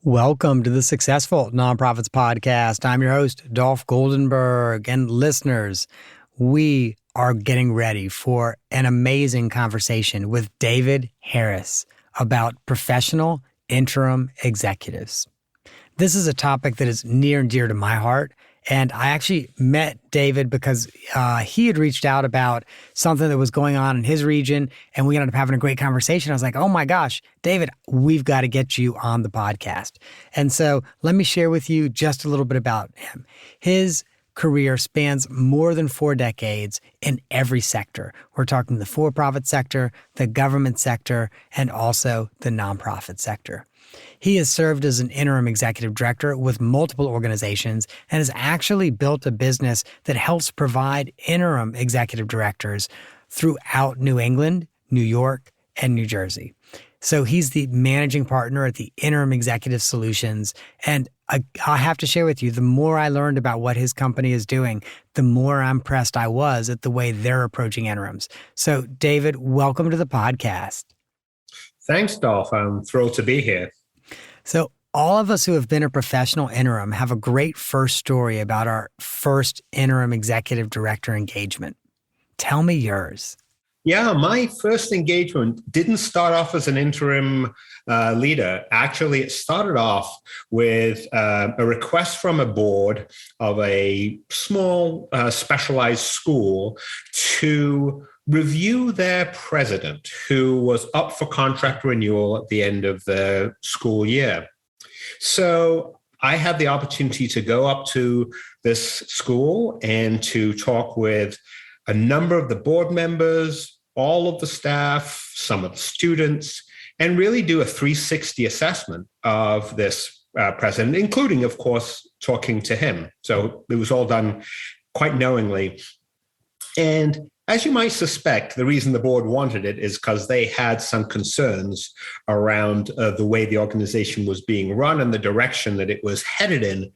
Welcome to the Successful Nonprofits Podcast. I'm your host, Dolph Goldenberg. And listeners, we are getting ready for an amazing conversation with David Harris about professional interim executives. This is a topic that is near and dear to my heart. And I actually met David because he had reached out about something that was going on in his region, and we ended up having a great conversation. I was like, oh my gosh, David, we've got to get you on the podcast. And so let me share with you just a little bit about him. His career spans more than 4 decades in every sector. We're talking the for-profit sector, the government sector, and also the nonprofit sector. He has served as an interim executive director with multiple organizations and has actually built a business that helps provide interim executive directors throughout New England, New York, and New Jersey. So he's the managing partner at the Interim Executive Solutions. And I have to share with you, the more I learned about what his company is doing, the more impressed I was at the way they're approaching interims. So David, welcome to the podcast. Thanks, Dolph. I'm thrilled to be here. So all of us who have been a professional interim have a great first story about our first interim executive director engagement. Tell me yours. Yeah, my first engagement didn't start off as an interim leader. Actually, it started off with a request from a board of a small specialized school to review their president, who was up for contract renewal at the end of the school year. So I had the opportunity to go up to this school and to talk with a number of the board members, all of the staff, some of the students, and really do a 360 assessment of this president, including, of course, talking to him. So it was all done quite knowingly. And as you might suspect, the reason the board wanted it is because they had some concerns around the way the organization was being run and the direction that it was headed in.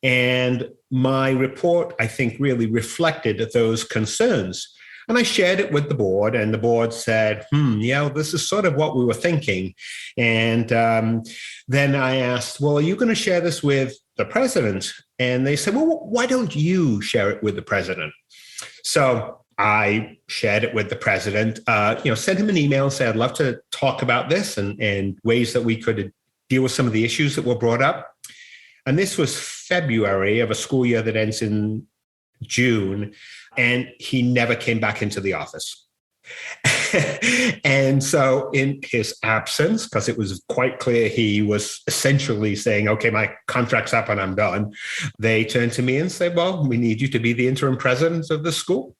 And my report, I think, really reflected those concerns. And I shared it with the board, and the board said, this is sort of what we were thinking. And then I asked, well, are you going to share this with the president? And they said, well, why don't you share it with the president? So I shared it with the president, sent him an email and said, I'd love to talk about this and ways that we could deal with some of the issues that were brought up. And this was February of a school year that ends in June. And he never came back into the office. And so in his absence, because it was quite clear he was essentially saying, okay, my contract's up and I'm done, they turned to me and said, well, we need you to be the interim president of the school.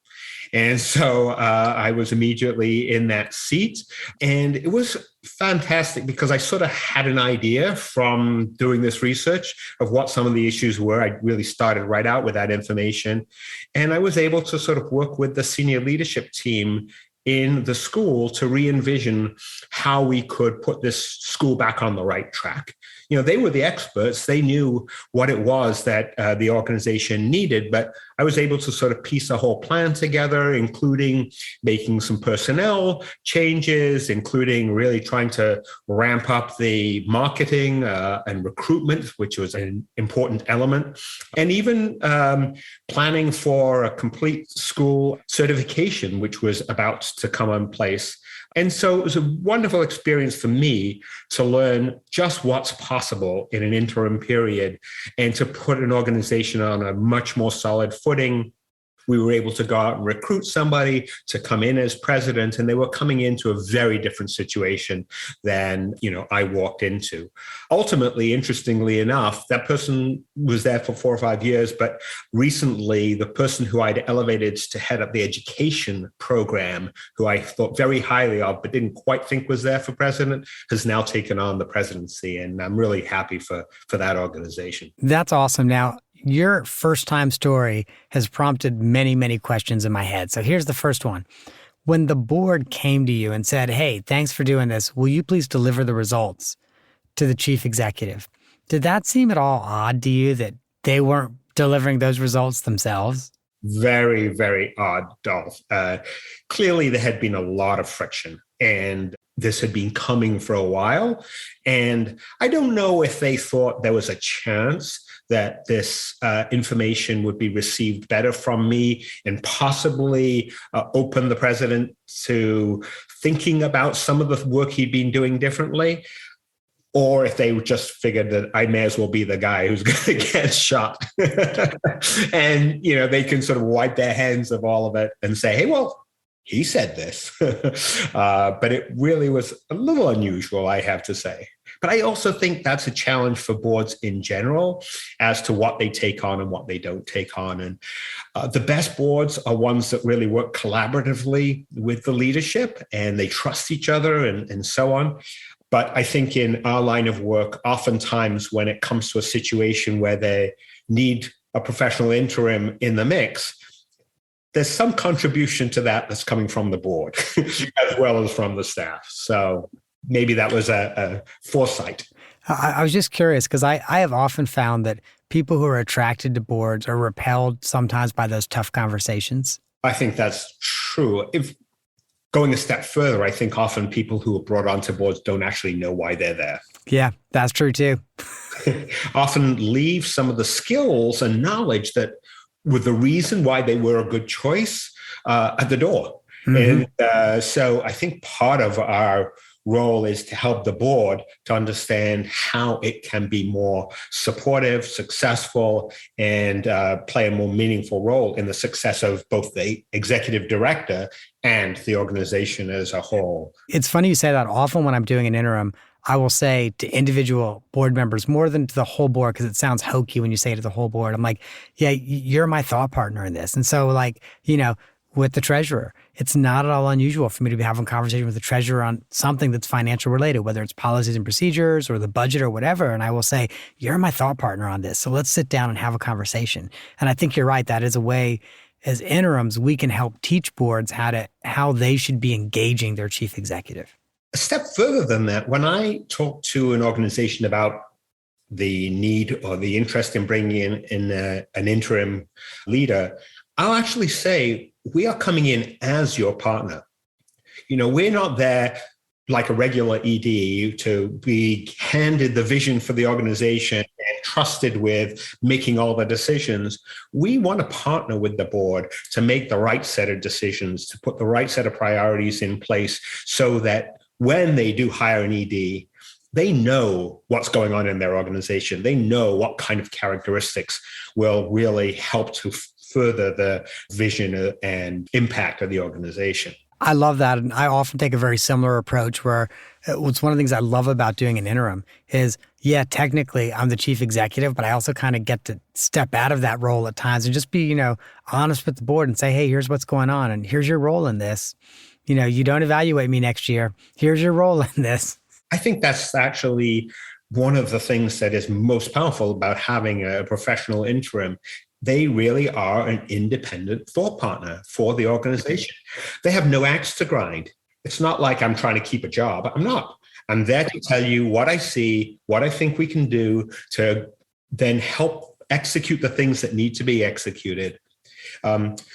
And so I was immediately in that seat. And it was fantastic because I sort of had an idea from doing this research of what some of the issues were. I really started right out with that information. And I was able to sort of work with the senior leadership team in the school to re-envision how we could put this school back on the right track. You know, they were the experts. They knew what it was that the organization needed, but I was able to sort of piece a whole plan together, including making some personnel changes, including really trying to ramp up the marketing and recruitment, which was an important element, and even planning for a complete school certification, which was about to come in place. And so it was a wonderful experience for me to learn just what's possible in an interim period and to put an organization on a much more solid footing. We were able to go out and recruit somebody to come in as president, and they were coming into a very different situation than, I walked into. Ultimately, interestingly enough, that person was there for 4 or 5 years, but recently the person who I'd elevated to head up the education program, who I thought very highly of, but didn't quite think was there for president, has now taken on the presidency. And I'm really happy for that organization. That's awesome. Now, your first time story has prompted many, many questions in my head. So here's the first one. When the board came to you and said, hey, thanks for doing this, will you please deliver the results to the chief executive? Did that seem at all odd to you that they weren't delivering those results themselves? Very, very odd, Dolph. Clearly, there had been a lot of friction. And this had been coming for a while. And I don't know if they thought there was a chance that this information would be received better from me and possibly open the president to thinking about some of the work he'd been doing differently, or if they just figured that I may as well be the guy who's going to get shot. And, they can sort of wipe their hands of all of it and say, hey, well, he said this. But it really was a little unusual, I have to say. But I also think that's a challenge for boards in general as to what they take on and what they don't take on. And the best boards are ones that really work collaboratively with the leadership and they trust each other and so on. But I think in our line of work, oftentimes when it comes to a situation where they need a professional interim in the mix, there's some contribution to that that's coming from the board as well as from the staff. So maybe that was a foresight. I was just curious because I have often found that people who are attracted to boards are repelled sometimes by those tough conversations. I think that's true. If going a step further, I think often people who are brought onto boards don't actually know why they're there. Yeah, that's true too. Often leave some of the skills and knowledge that were the reason why they were a good choice at the door. Mm-hmm. And so I think part of our role is to help the board to understand how it can be more supportive, successful, and play a more meaningful role in the success of both the executive director and the organization as a whole. It's funny you say that. Often when I'm doing an interim, I will say to individual board members more than to the whole board, because it sounds hokey when you say it to the whole board. I'm like, yeah, you're my thought partner in this. And so with the treasurer, it's not at all unusual for me to be having a conversation with the treasurer on something that's financial related, whether it's policies and procedures or the budget or whatever. And I will say, you're my thought partner on this. So let's sit down and have a conversation. And I think you're right. That is a way as interims, we can help teach boards how they should be engaging their chief executive. A step further than that, when I talk to an organization about the need or the interest in bringing in an interim leader, I'll actually say, we are coming in as your partner. We're not there like a regular ED to be handed the vision for the organization and trusted with making all the decisions. We want to partner with the board to make the right set of decisions, to put the right set of priorities in place so that when they do hire an ED, they know what's going on in their organization. They know what kind of characteristics will really help to further the vision and impact of the organization. I love that. And I often take a very similar approach where it's one of the things I love about doing an interim is, yeah, technically I'm the chief executive, but I also kind of get to step out of that role at times and just be, honest with the board and say, hey, here's what's going on and here's your role in this. You don't evaluate me next year. Here's your role in this. I think that's actually one of the things that is most powerful about having a professional interim. They really are an independent thought partner for the organization. They have no axe to grind. It's not like I'm trying to keep a job. I'm not. I'm there to tell you what I see, what I think we can do to then help execute the things that need to be executed.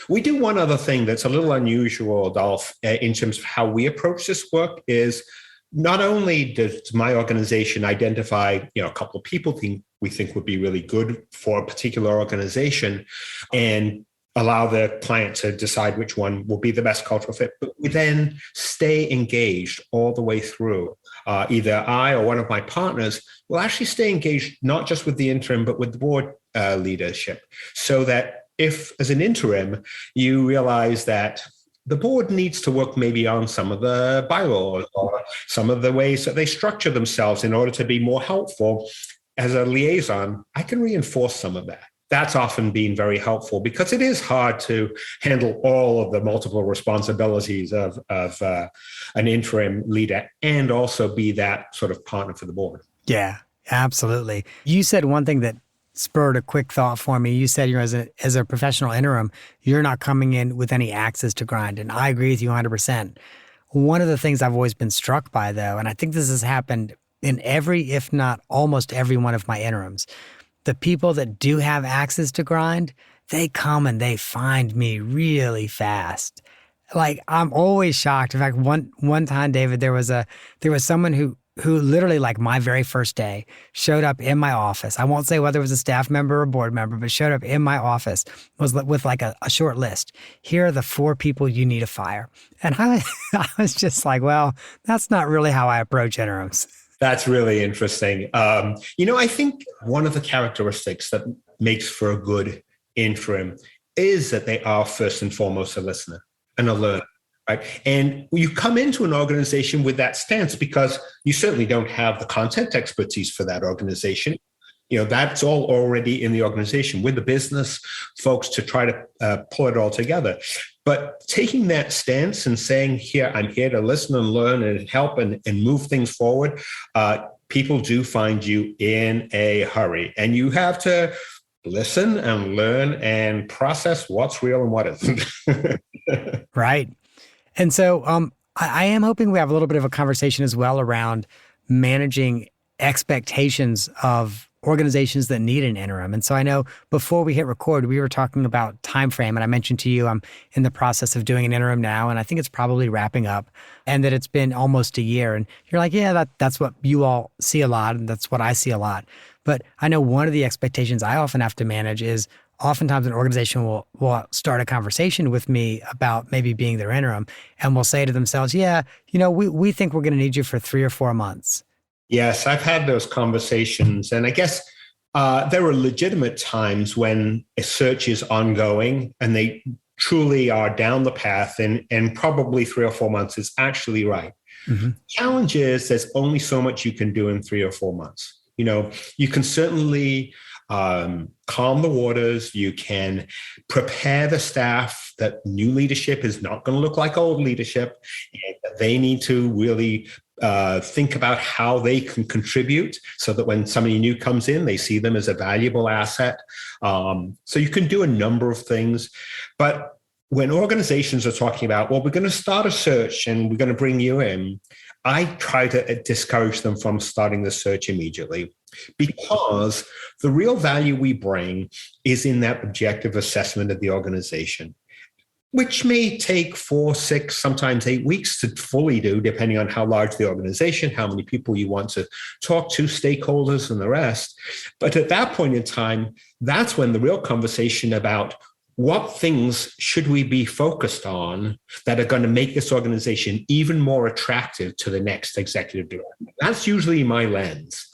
We do one other thing that's a little unusual, Dolph, in terms of how we approach this work is not only does my organization identify, a couple of people we think would be really good for a particular organization and allow the client to decide which one will be the best cultural fit, but we then stay engaged all the way through. Either I or one of my partners will actually stay engaged, not just with the interim, but with the board leadership, so that if, as an interim, you realize that the board needs to work maybe on some of the bylaws or some of the ways that they structure themselves in order to be more helpful, as a liaison, I can reinforce some of that. That's often been very helpful because it is hard to handle all of the multiple responsibilities of an interim leader and also be that sort of partner for the board. Yeah, absolutely. You said one thing that spurred a quick thought for me. You said, as a professional interim, you're not coming in with any axes to grind. And I agree with you 100%. One of the things I've always been struck by, though, and I think this has happened in every, if not almost every one of my interims, the people that do have axes to grind, they come and they find me really fast. Like I'm always shocked. In fact, one time, David, there was someone who literally like my very first day showed up in my office. I won't say whether it was a staff member or a board member, but showed up in my office with like a short list. Here are the 4 people you need to fire. And I was just like, well, that's not really how I approach interims. That's really interesting. I think one of the characteristics that makes for a good interim is that they are first and foremost a listener and a learner. Right. And you come into an organization with that stance because you certainly don't have the content expertise for that organization. That's all already in the organization with the business folks to try to pull it all together. But taking that stance and saying, here, I'm here to listen and learn and help and move things forward, people do find you in a hurry. And you have to listen and learn and process what's real and what isn't. Right. And so I am hoping we have a little bit of a conversation as well around managing expectations of organizations that need an interim. And so I know before we hit record, we were talking about time frame, and I mentioned to you I'm in the process of doing an interim now, and I think it's probably wrapping up, and that it's been almost a year. And you're like, yeah, that's what you all see a lot, and that's what I see a lot. But I know one of the expectations I often have to manage is oftentimes an organization will start a conversation with me about maybe being their interim and will say to themselves, yeah, we think we're going to need you for 3 or 4 months. Yes, I've had those conversations. And I guess there are legitimate times when a search is ongoing and they truly are down the path and probably 3 or 4 months is actually right. Mm-hmm. Challenge is there's only so much you can do in 3 or 4 months. You can certainly calm the waters. You can prepare the staff that new leadership is not going to look like old leadership. And they need to really think about how they can contribute so that when somebody new comes in, they see them as a valuable asset. So you can do a number of things. But when organizations are talking about, well, we're going to start a search and we're going to bring you in, I try to discourage them from starting the search immediately, because the real value we bring is in that objective assessment of the organization, which may take 4, 6, sometimes 8 weeks to fully do, depending on how large the organization, how many people you want to talk to, stakeholders and the rest. But at that point in time, that's when the real conversation about what things should we be focused on that are going to make this organization even more attractive to the next executive director. That's usually my lens.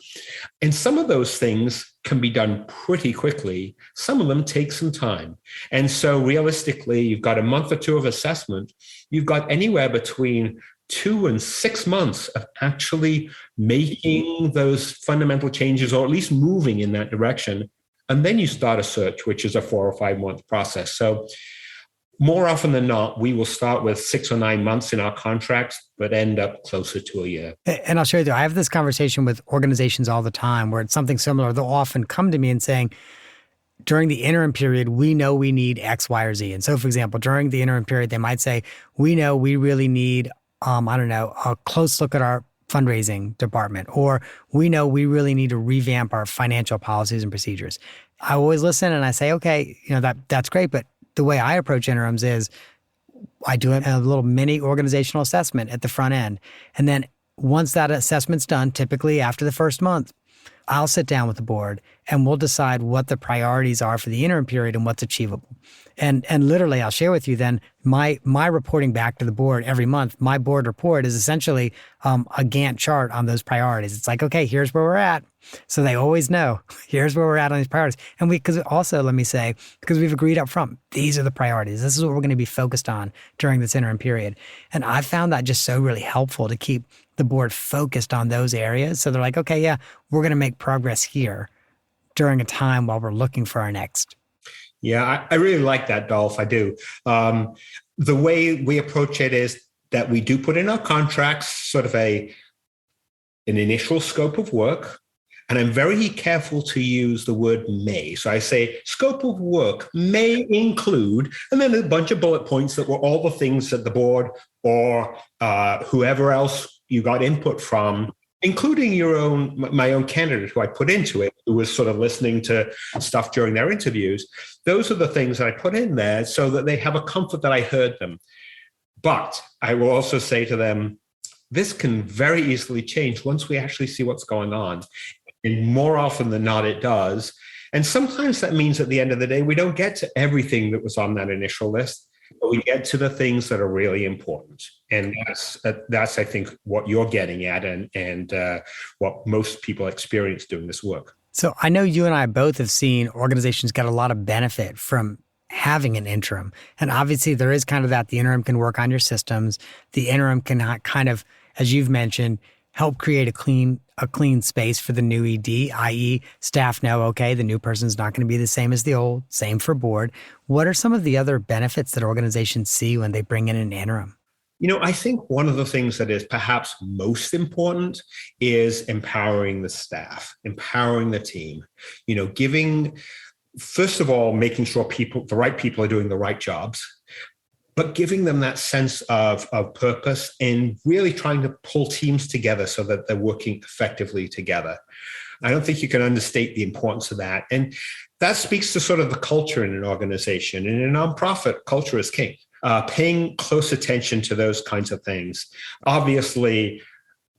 And some of those things can be done pretty quickly. Some of them take some time. And so realistically, you've got a month or 2 of assessment. You've got anywhere between 2 and 6 months of actually making those fundamental changes, or at least moving in that direction. And then you start a search, which is a 4 or 5 month process. So more often than not, we will start with 6 or 9 months in our contracts, but end up closer to a year. And I'll show you, I have this conversation with organizations all the time where it's something similar. They'll often come to me and saying, during the interim period, we know we need X, Y, or Z. And so, for example, during the interim period, they might say, we know we really need, a close look at our fundraising department, or we know we really need to revamp our financial policies and procedures. I always listen and I say, okay, that's great. But the way I approach interims is I do a little mini organizational assessment at the front end. And then once that assessment's done, typically after the first month, I'll sit down with the board and we'll decide what the priorities are for the interim period and what's achievable. And literally, I'll share with you then my reporting back to the board every month. My board report is essentially a Gantt chart on those priorities. It's like, okay, here's where we're at. So they always know, here's where we're at on these priorities. And because we've agreed up front, these are the priorities. This is what we're going to be focused on during this interim period. And I found that just so really helpful to keep the board focused on those areas. So they're like, okay, yeah, we're going to make progress here during a time while we're looking for our next. Yeah, I really like that, Dolph. I do. The way we approach it is that we do put in our contracts sort of an initial scope of work. And I'm very careful to use the word may. So I say scope of work may include, and then a bunch of bullet points that were all the things that the board or whoever else you got input from, including my own candidate who I put into it, who was sort of listening to stuff during their interviews. Those are the things that I put in there so that they have a comfort that I heard them. But I will also say to them, this can very easily change once we actually see what's going on. And more often than not, it does. And sometimes that means at the end of the day, we don't get to everything that was on that initial list, but we get to the things that are really important. And that's I think, what you're getting at and what most people experience doing this work. So I know you and I both have seen organizations get a lot of benefit from having an interim. And obviously there is kind of that. The interim can work on your systems. The interim can kind of, as you've mentioned, help create a clean space for the new ED, i.e. staff know, okay, the new person's not going to be the same as the old, same for board. What are some of the other benefits that organizations see when they bring in an interim? I think one of the things that is perhaps most important is empowering the staff, empowering the team, giving, first of all, making sure the right people are doing the right jobs, but giving them that sense of purpose and really trying to pull teams together so that they're working effectively together. I don't think you can understate the importance of that. And that speaks to sort of the culture in an organization. In a nonprofit, culture is king. Paying close attention to those kinds of things. Obviously,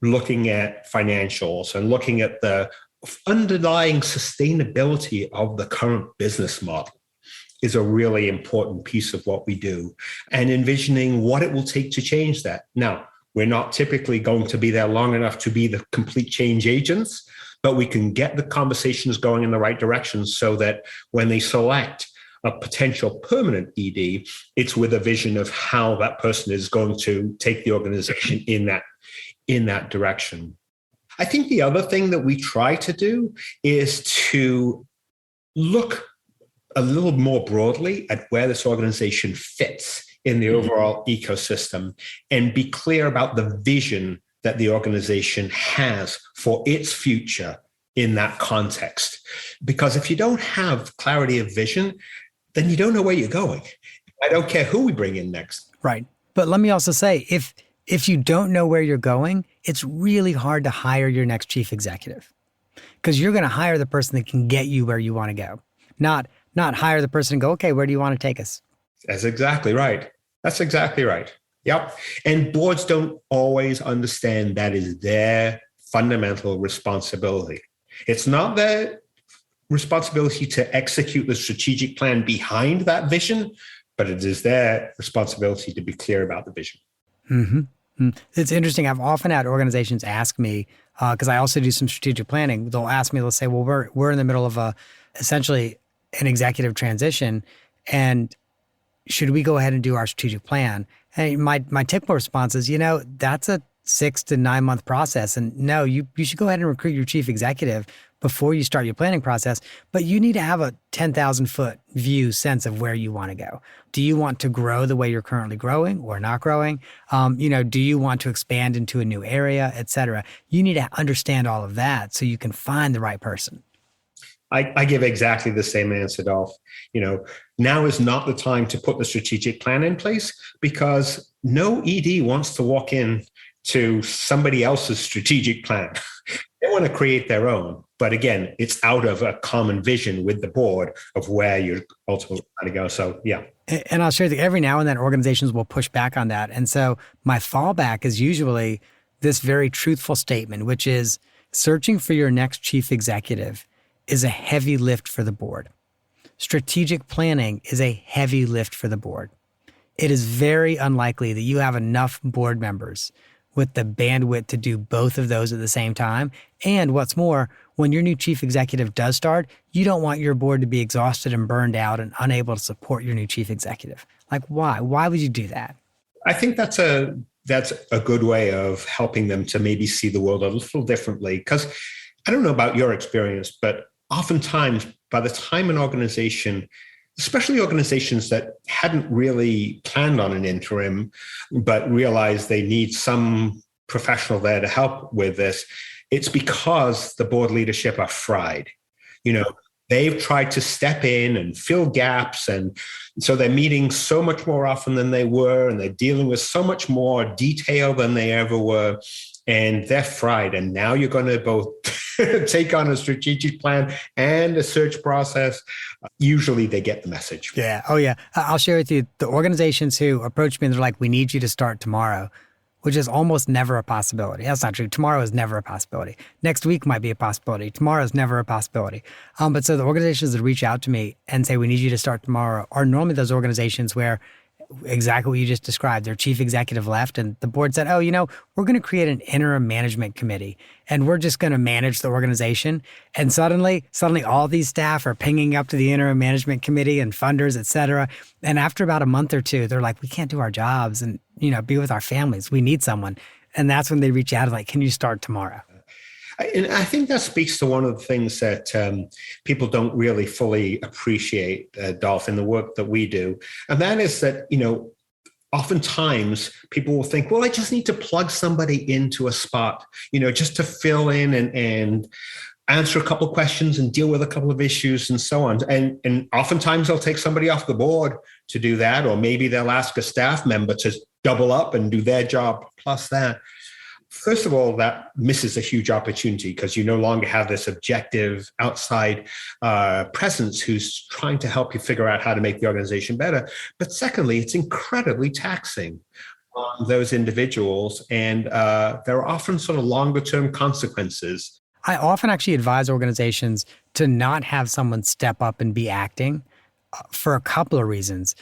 looking at financials and looking at the underlying sustainability of the current business model is a really important piece of what we do, and envisioning what it will take to change that. Now, we're not typically going to be there long enough to be the complete change agents, but we can get the conversations going in the right direction so that when they select a potential permanent ED, it's with a vision of how that person is going to take the organization in that direction. I think the other thing that we try to do is to look a little more broadly at where this organization fits in the overall ecosystem and be clear about the vision that the organization has for its future in that context. Because if you don't have clarity of vision, then you don't know where you're going. I don't care who we bring in next. Right. But let me also say, if you don't know where you're going, it's really hard to hire your next chief executive, because you're going to hire the person that can get you where you want to go, not hire the person and go, okay, where do you want to take us? That's exactly right. Yep. And boards don't always understand that is their fundamental responsibility. It's not their responsibility to execute the strategic plan behind that vision, but it is their responsibility to be clear about the vision. Mm-hmm. It's interesting. I've often had organizations ask me, because I also do some strategic planning. They'll ask me, they'll say, well, we're in the middle of essentially an executive transition, and should we go ahead and do our strategic plan? And my typical response is, that's a 6 to 9 month process. And no, you should go ahead and recruit your chief executive before you start your planning process, but you need to have a 10,000 foot view sense of where you want to go. Do you want to grow the way you're currently growing or not growing? Do you want to expand into a new area, et cetera? You need to understand all of that so you can find the right person. I give exactly the same answer, Dolph. Now is not the time to put the strategic plan in place, because no ED wants to walk in to somebody else's strategic plan. They want to create their own. But again, it's out of a common vision with the board of where you're ultimately trying to go. So, yeah. And I'll share that every now and then organizations will push back on that. And so my fallback is usually this very truthful statement, which is searching for your next chief executive is a heavy lift for the board. Strategic planning is a heavy lift for the board. It is very unlikely that you have enough board members with the bandwidth to do both of those at the same time. And what's more, when your new chief executive does start, you don't want your board to be exhausted and burned out and unable to support your new chief executive. Like, why? Why would you do that? I think that's a good way of helping them to maybe see the world a little differently. Because I don't know about your experience, but oftentimes by the time an organization, especially organizations that hadn't really planned on an interim, but realized they need some professional there to help with this, it's because the board leadership are fried. They've tried to step in and fill gaps. And so they're meeting so much more often than they were, and they're dealing with so much more detail than they ever were. and they're fried. And now you're going to both take on a strategic plan and a search process. Usually they get the message. Yeah. Oh, yeah. I'll share with you the organizations who approach me and they're like, we need you to start tomorrow, which is almost never a possibility. That's not true. Tomorrow is never a possibility. Next week might be a possibility. Tomorrow is never a possibility. But so the organizations that reach out to me and say, we need you to start tomorrow are normally those organizations where exactly what you just described. Their chief executive left and the board said, oh, we're going to create an interim management committee and we're just going to manage the organization. And suddenly all these staff are pinging up to the interim management committee and funders, et cetera. And after about a month or two, they're like, we can't do our jobs and, be with our families. We need someone. And that's when they reach out like, can you start tomorrow? And I think that speaks to one of the things that people don't really fully appreciate, Dolph, in the work that we do. And that is that, oftentimes people will think, well, I just need to plug somebody into a spot, just to fill in and answer a couple of questions and deal with a couple of issues and so on. And oftentimes they'll take somebody off the board to do that, or maybe they'll ask a staff member to double up and do their job plus that. First of all, that misses a huge opportunity because you no longer have this objective outside presence who's trying to help you figure out how to make the organization better. But secondly, it's incredibly taxing on those individuals. And there are often sort of longer term consequences. I often actually advise organizations to not have someone step up and be acting for a couple of reasons.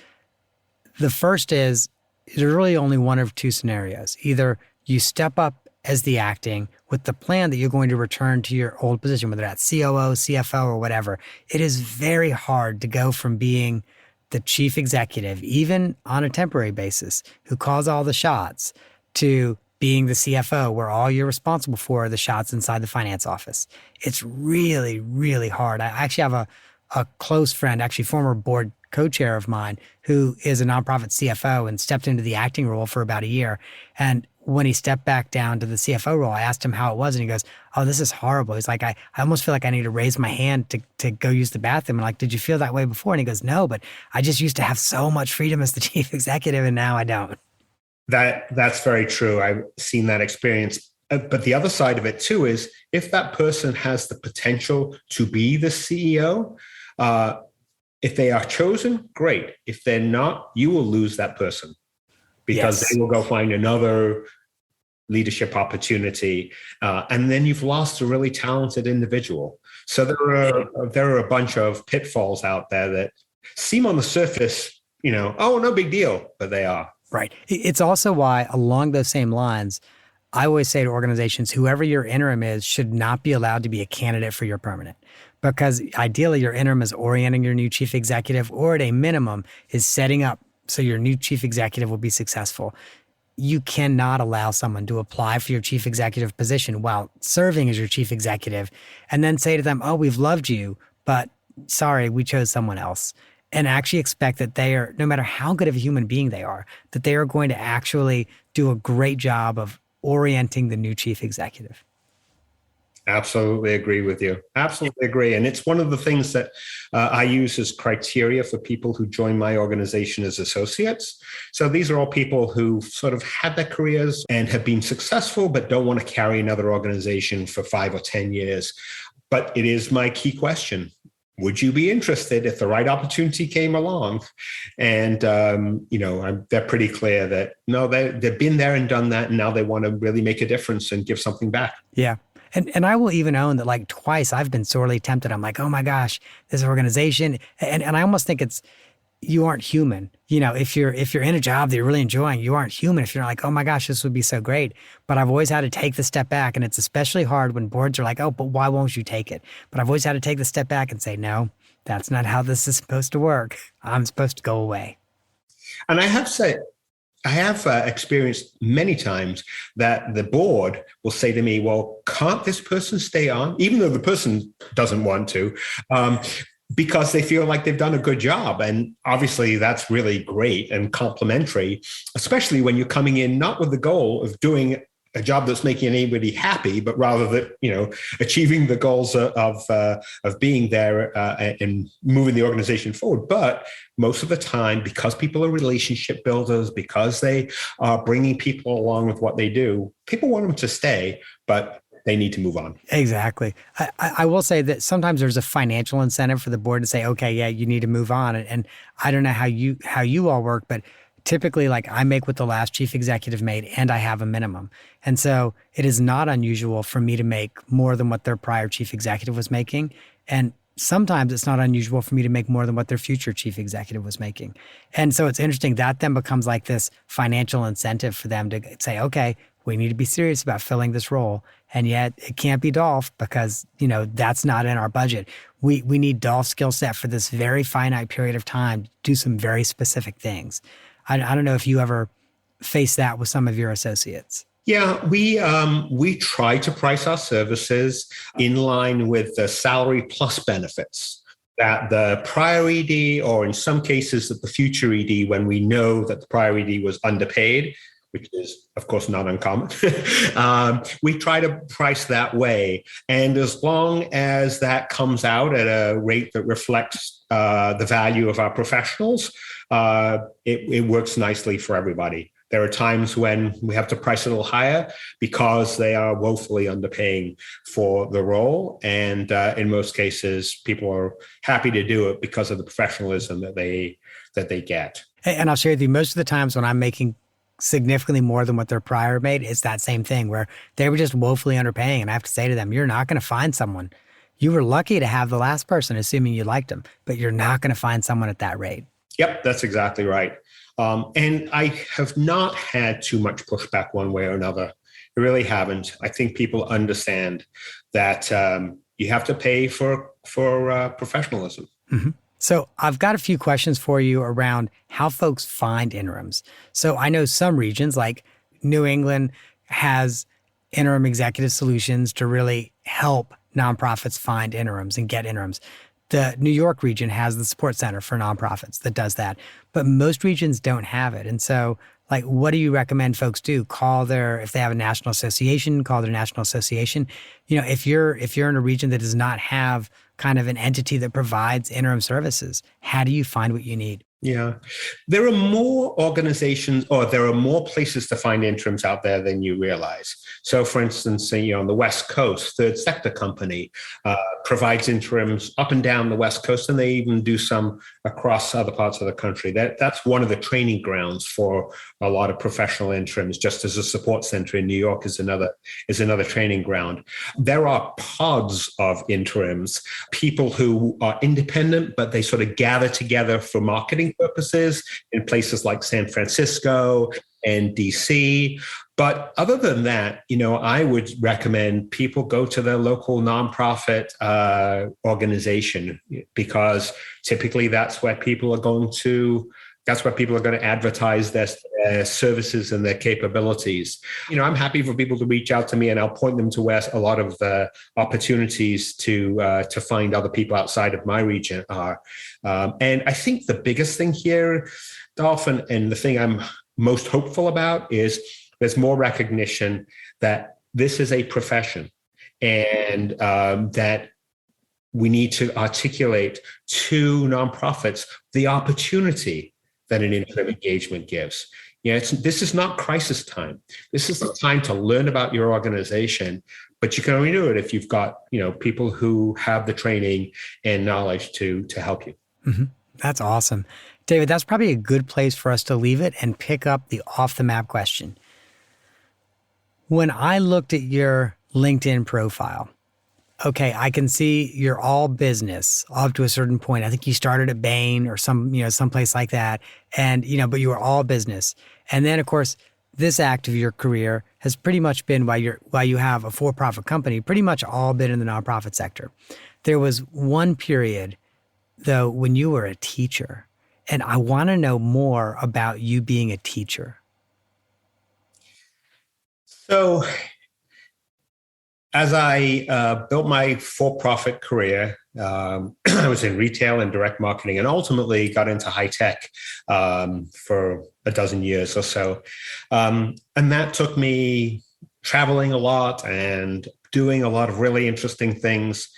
The first is there's really only one of two scenarios. Either you step up as the acting with the plan that you're going to return to your old position, whether that's COO, CFO, or whatever. It is very hard to go from being the chief executive, even on a temporary basis, who calls all the shots, to being the CFO, where all you're responsible for are the shots inside the finance office. It's really, really hard. I actually have a close friend, actually former board co-chair of mine, who is a nonprofit CFO and stepped into the acting role for about a year. And when he stepped back down to the CFO role, I asked him how it was, and he goes, oh, this is horrible. He's like, I almost feel like I need to raise my hand to go use the bathroom. And like, did you feel that way before? And he goes, no, but I just used to have so much freedom as the chief executive, and now I don't. That's very true. I've seen that experience. But the other side of it too is if that person has the potential to be the CEO, if they are chosen, great. If they're not, you will lose that person because They will go find another leadership opportunity. And then you've lost a really talented individual. So there are a bunch of pitfalls out there that seem on the surface, oh, no big deal, but they are. Right. It's also why along those same lines, I always say to organizations, whoever your interim is should not be allowed to be a candidate for your permanent. Because ideally, your interim is orienting your new chief executive, or at a minimum is setting up so your new chief executive will be successful. You cannot allow someone to apply for your chief executive position while serving as your chief executive and then say to them, oh, we've loved you, but sorry, we chose someone else. And actually expect that they are, no matter how good of a human being they are, that they are going to actually do a great job of orienting the new chief executive. Absolutely agree with you. Absolutely agree. And it's one of the things that I use as criteria for people who join my organization as associates. So these are all people who sort of had their careers and have been successful, but don't want to carry another organization for 5 or 10 years. But it is my key question. Would you be interested if the right opportunity came along? And, they're pretty clear that, no, they've been there and done that. And now they want to really make a difference and give something back. Yeah. And I will even own that like twice I've been sorely tempted. I'm like, oh my gosh, this organization. And I almost think you aren't human. If you're in a job that you're really enjoying, you aren't human if you're like, oh my gosh, this would be so great. But I've always had to take the step back. And it's especially hard when boards are like, oh, but why won't you take it? But I've always had to take the step back and say, no, that's not how this is supposed to work. I'm supposed to go away. And I have experienced many times that the board will say to me, well, can't this person stay on? Even though the person doesn't want to, because they feel like they've done a good job. And obviously that's really great and complimentary, especially when you're coming in not with the goal of doing a job that's making anybody happy, but rather that, achieving the goals of being there and moving the organization forward. But most of the time, because people are relationship builders, because they are bringing people along with what they do, people want them to stay, but they need to move on. Exactly. I will say that sometimes there's a financial incentive for the board to say, okay, yeah, you need to move on. And I don't know how you all work, but typically, like, I make what the last chief executive made, and I have a minimum. And so it is not unusual for me to make more than what their prior chief executive was making. And sometimes it's not unusual for me to make more than what their future chief executive was making. And so it's interesting that then becomes like this financial incentive for them to say, okay, we need to be serious about filling this role. And yet it can't be Dolph because, that's not in our budget. We need Dolph's skill set for this very finite period of time to do some very specific things. I don't know if you ever face that with some of your associates. Yeah, we try to price our services in line with the salary plus benefits that the prior ED, or in some cases that the future ED, when we know that the prior ED was underpaid, which is, of course, not uncommon. We try to price that way. And as long as that comes out at a rate that reflects the value of our professionals, it works nicely for everybody. There are times when we have to price a little higher because they are woefully underpaying for the role. And in most cases, people are happy to do it because of the professionalism that they get. And I'll share with you, most of the times when I'm making significantly more than what their prior made, it's that same thing where they were just woefully underpaying. And I have to say to them, you're not going to find someone. You were lucky to have the last person, assuming you liked them, but you're not going to find someone at that rate. Yep, that's exactly right. And I have not had too much pushback one way or another. I really haven't. I think people understand that you have to pay for professionalism. Mm-hmm. So I've got a few questions for you around how folks find interims. So I know some regions like New England has interim executive solutions to really help nonprofits find interims and get interims. The New York region has the support center for nonprofits that does that, but most regions don't have it. And so, like, what do you recommend folks do? If they have a national association, call their national association. If you're in a region that does not have kind of an entity that provides interim services, how do you find what you need? Yeah, there are more organizations, or there are more places to find interims out there than you realize. So, for instance, on the West Coast, Third Sector Company provides interims up and down the West Coast, and they even do some across other parts of the country. That's one of the training grounds for a lot of professional interims, just as a support center in New York is another training ground. There are pods of interims, people who are independent, but they sort of gather together for marketing purposes in places like San Francisco and DC. But other than that, I would recommend people go to their local nonprofit organization, because typically that's where people are going to advertise their services and their capabilities. I'm happy for people to reach out to me, and I'll point them to where a lot of the opportunities to find other people outside of my region are. And I think the biggest thing here, Dolph, and the thing I'm most hopeful about is there's more recognition that this is a profession, and that we need to articulate to nonprofits the opportunity that an interim engagement gives. This is not crisis time. This is the time to learn about your organization, but you can only do it if you've got, people who have the training and knowledge to help you. Mm-hmm. That's awesome. David, that's probably a good place for us to leave it and pick up the off the map question. When I looked at your LinkedIn profile, okay, I can see you're all business up to a certain point. I think you started at Bain or someplace like that. And, but you were all business. And then, of course, this act of your career has pretty much been, while you have a for-profit company, pretty much all been in the nonprofit sector. There was one period, though, when you were a teacher. And I want to know more about you being a teacher. So, as I built my for-profit career, I was in retail and direct marketing, and ultimately got into high tech for a dozen years or so. And that took me traveling a lot and doing a lot of really interesting things.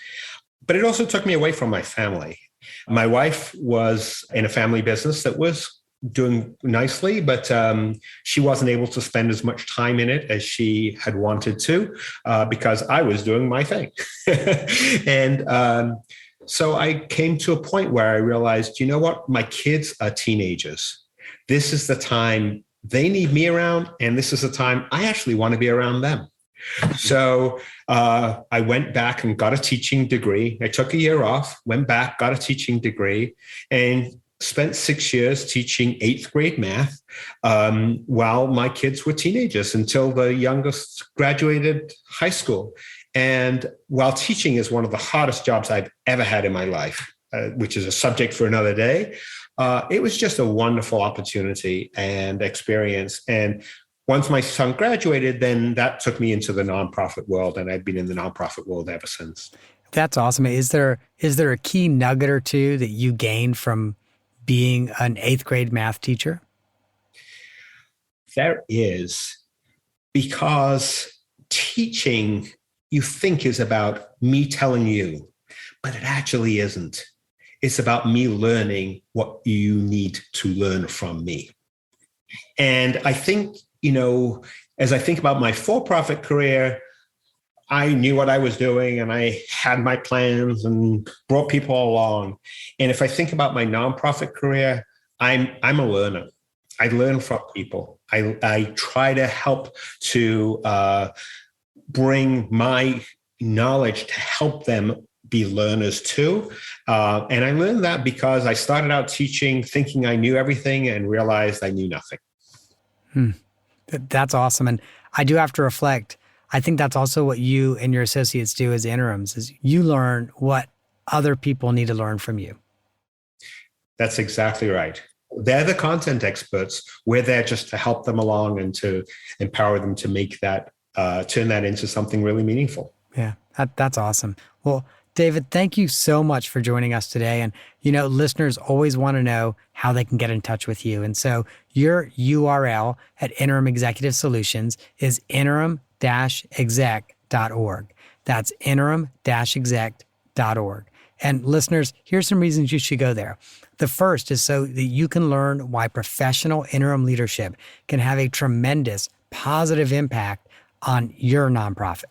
But it also took me away from my family. My wife was in a family business that was doing nicely, but she wasn't able to spend as much time in it as she had wanted to because I was doing my thing. And so I came to a point where I realized, you know what? My kids are teenagers. This is the time they need me around, and this is the time I actually want to be around them. So I went back and got a teaching degree. I took a year off, went back, got a teaching degree, and spent 6 years teaching 8th grade math while my kids were teenagers until the youngest graduated high school. And while teaching is one of the hardest jobs I've ever had in my life, which is a subject for another day, it was just a wonderful opportunity and experience. And once my son graduated, then that took me into the nonprofit world, and I've been in the nonprofit world ever since. That's awesome. Is there a key nugget or two that you gained from being an 8th grade math teacher? There is, because teaching you think is about me telling you, but it actually isn't. It's about me learning what you need to learn from me. And I think, as I think about my for-profit career, I knew what I was doing and I had my plans and brought people along. And if I think about my nonprofit career, I'm a learner. I learn from people. I try to help to bring my knowledge to help them be learners too. And I learned that because I started out teaching thinking I knew everything and realized I knew nothing. That's awesome. And I do have to reflect. I think that's also what you and your associates do as interims, is you learn what other people need to learn from you. That's exactly right. They're the content experts. We're there just to help them along and to empower them to make that, turn that into something really meaningful. Yeah, that's awesome. Well, David, thank you so much for joining us today. And, listeners always want to know how they can get in touch with you. And so your URL at Interim Executive Solutions is interim-exec.org. That's interim-exec.org. And listeners, here's some reasons you should go there. The first is so that you can learn why professional interim leadership can have a tremendous positive impact on your nonprofit.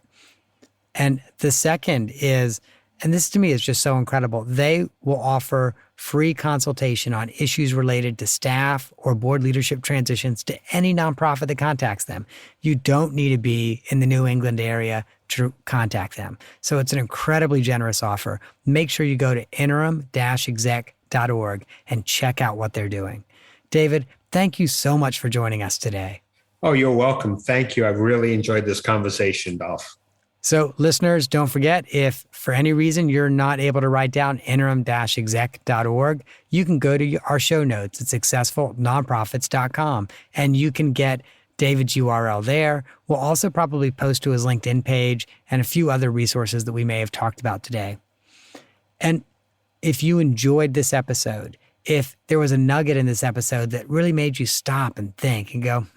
And the second is, and this to me is just so incredible, they will offer free consultation on issues related to staff or board leadership transitions to any nonprofit that contacts them. You don't need to be in the New England area to contact them. So it's an incredibly generous offer. Make sure you go to interim-exec.org and check out what they're doing. David, thank you so much for joining us today. Oh, you're welcome. Thank you. I've really enjoyed this conversation, Dolph. So listeners, don't forget, if for any reason you're not able to write down interim-exec.org, you can go to our show notes at successfulnonprofits.com and you can get David's URL there. We'll also probably post to his LinkedIn page and a few other resources that we may have talked about today. And if you enjoyed this episode, if there was a nugget in this episode that really made you stop and think and go,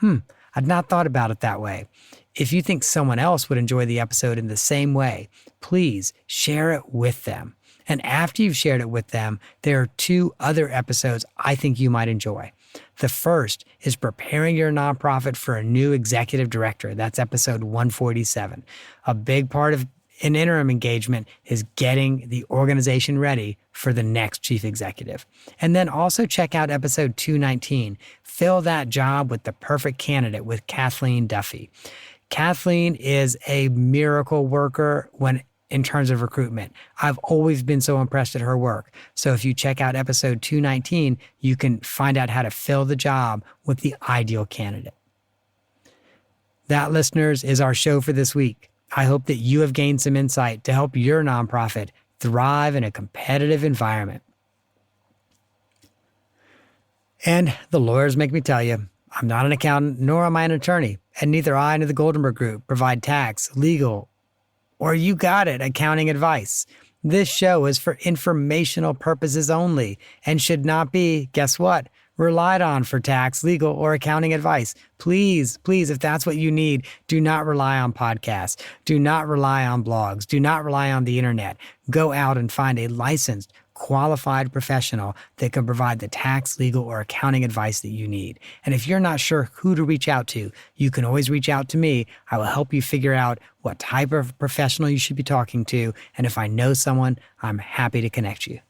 I'd not thought about it that way. If you think someone else would enjoy the episode in the same way, please share it with them. And after you've shared it with them, there are 2 other episodes I think you might enjoy. The first is Preparing Your Nonprofit for a New Executive Director. That's episode 147. A big part of an interim engagement is getting the organization ready for the next chief executive. And then also check out episode 219, Fill That Job with the Perfect Candidate with Kathleen Duffy. Kathleen is a miracle worker in terms of recruitment. I've always been so impressed at her work. So if you check out episode 219, you can find out how to fill the job with the ideal candidate. That, listeners, is our show for this week. I hope that you have gained some insight to help your nonprofit thrive in a competitive environment. And the lawyers make me tell you, I'm not an accountant, nor am I an attorney, and neither I nor the Goldenberg Group provide tax, legal, or you got it, accounting advice. This show is for informational purposes only and should not be, guess what, relied on for tax, legal, or accounting advice. Please, please, if that's what you need, do not rely on podcasts. Do not rely on blogs. Do not rely on the internet. Go out and find a licensed, qualified professional that can provide the tax, legal, or accounting advice that you need. And if you're not sure who to reach out to, you can always reach out to me. I will help you figure out what type of professional you should be talking to. And if I know someone, I'm happy to connect you.